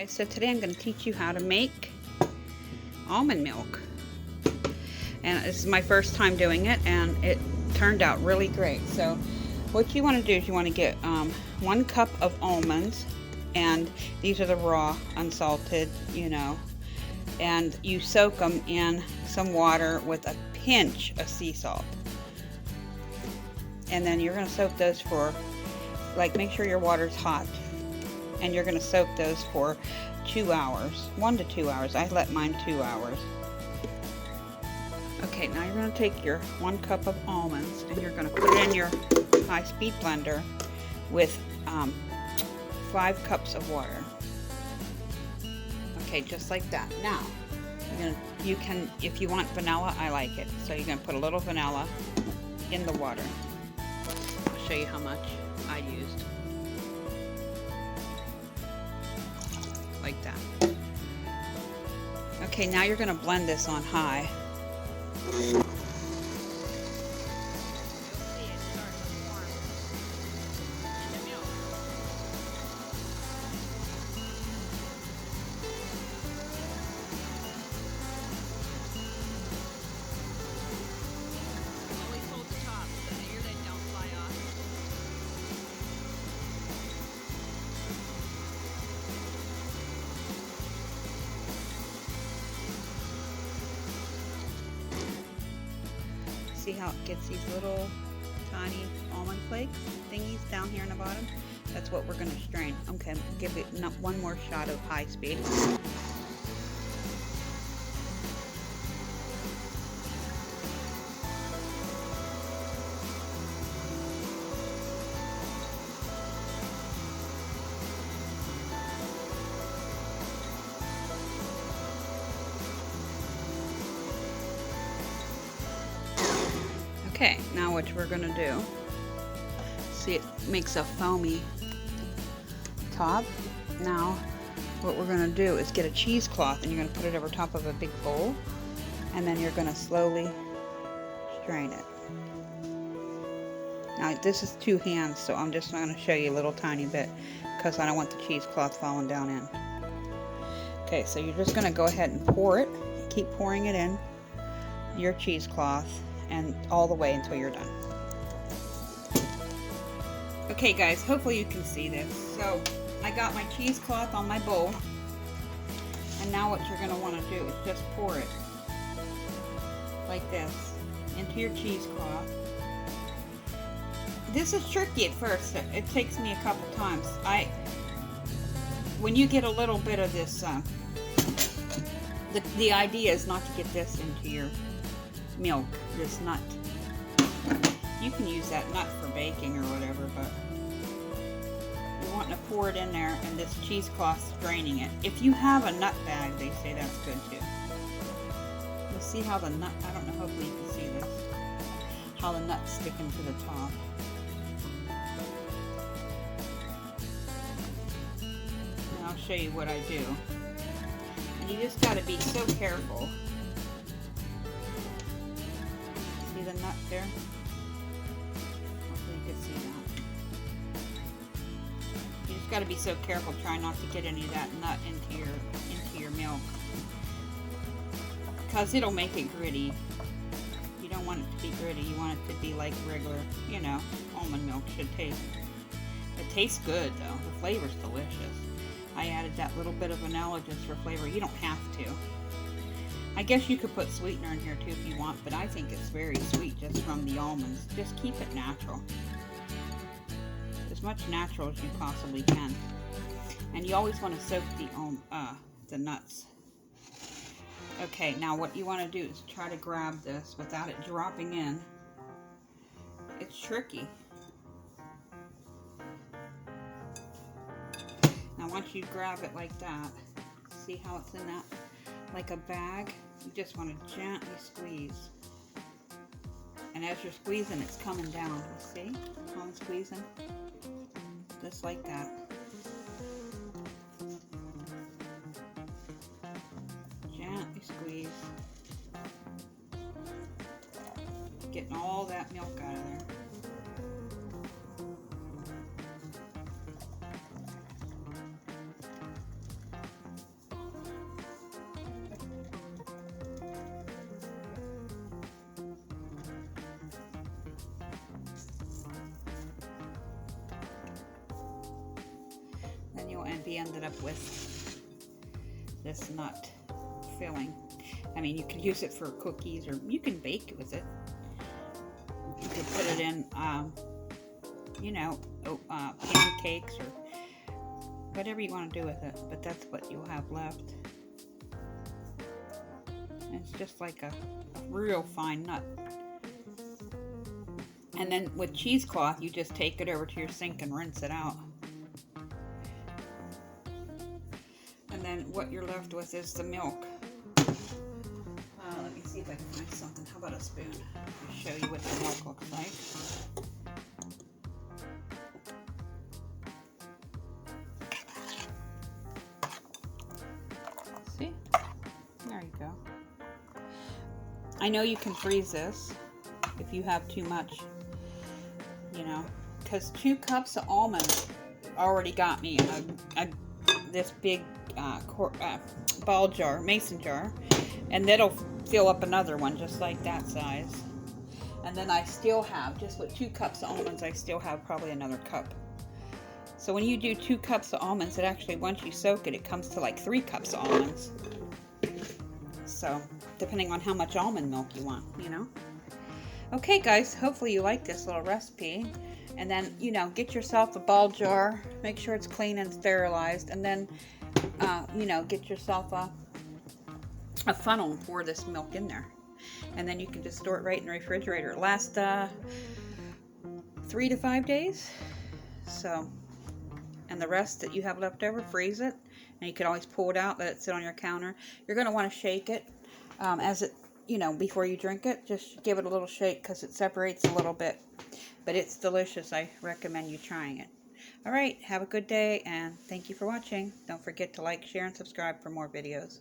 Guys, so today I'm going to teach you how to make almond milk. And this is my first time doing it, and it turned out really great. So what you want to do is you want to get 1 cup of almonds, and these are the raw, unsalted, and you soak them in some water with a pinch of sea salt. And then you're going to soak those for, make sure your water's hot. And you're going to soak those for 2 hours, 1 to 2 hours. I let mine 2 hours. Okay, now you're going to take your 1 cup of almonds and you're going to put it in your high-speed blender with 5 cups of water. Okay, just like that. Now, you can, if you want vanilla, I like it. So you're going to put a little vanilla in the water. I'll show you how much I used. Like that. Okay, now you're going to blend this on high. See how it gets these little tiny almond flakes thingies down here in the bottom? That's what we're going to strain. Okay, give it one more shot of high speed. Okay, now what we're going to do, see, it makes a foamy top. Now what we're going to do is get a cheesecloth and you're going to put it over top of a big bowl, and then you're going to slowly strain it. Now this is 2 hands, so I'm just going to show you a little tiny bit because I don't want the cheesecloth falling down in. Okay, so you're just going to go ahead and pour it, keep pouring it in your cheesecloth, and all the way until you're done. Okay guys, hopefully you can see this. So I got my cheesecloth on my bowl, and now what you're going to want to do is just pour it like this into your cheesecloth. This is tricky at first. It takes me a couple times. When you get a little bit of this, the idea is not to get this into your milk, this nut. You can use that nut for baking or whatever, but you want to pour it in there and this cheesecloth straining it. If you have a nut bag, they say that's good too. You see how the nut, I don't know, hopefully you can see this, how the nut's sticking to the top. And I'll show you what I do. And you just got to be so careful. See the nut there? Hopefully you can see that. You just got to be so careful, try not to get any of that nut into your milk, because it'll make it gritty. You don't want it to be gritty. You want it to be like regular, almond milk should taste. It tastes good though. The flavor's delicious. I added that little bit of vanilla just for flavor. You don't have to. I guess you could put sweetener in here too if you want, but I think it's very sweet just from the almonds. Just keep it natural. As much natural as you possibly can. And you always want to soak the nuts. Okay, now what you want to do is try to grab this without it dropping in. It's tricky. Now once you grab it like that, see how it's in that, like a bag, you just want to gently squeeze. And as you're squeezing, it's coming down. See how I'm squeezing? Just like that. Gently squeeze. Getting all that milk out of there. you'll be ended up with this nut filling. I mean, you could use it for cookies, or you can bake with it. You could put it in, you know, pancakes or whatever you want to do with it. But that's what you'll have left. It's just like a real fine nut. And then with cheesecloth, you just take it over to your sink and rinse it out. And then what you're left with is the milk. Let me see if I can find something. How about a spoon? I'll show you what the milk looks like. See? There you go. I know you can freeze this if you have too much, you know, because 2 cups of almonds already got me this big ball jar, mason jar, and that'll fill up another one just like that size. And then I still have, just with 2 cups of almonds, I still have probably another cup. So when you do 2 cups of almonds, it actually, once you soak it, it comes to like 3 cups of almonds. So depending on how much almond milk you want, you know. Okay guys, hopefully you like this little recipe. And then, you know, get yourself a ball jar, make sure it's clean and sterilized, and then you know, get yourself a funnel and pour this milk in there. And then you can just store it right in the refrigerator. It lasts 3 to 5 days. So, and the rest that you have left over, freeze it. And you can always pull it out, let it sit on your counter. You're going to want to shake it as it, you know, before you drink it. Just give it a little shake because it separates a little bit. But it's delicious. I recommend you trying it. Alright, have a good day, and thank you for watching. Don't forget to like, share, and subscribe for more videos.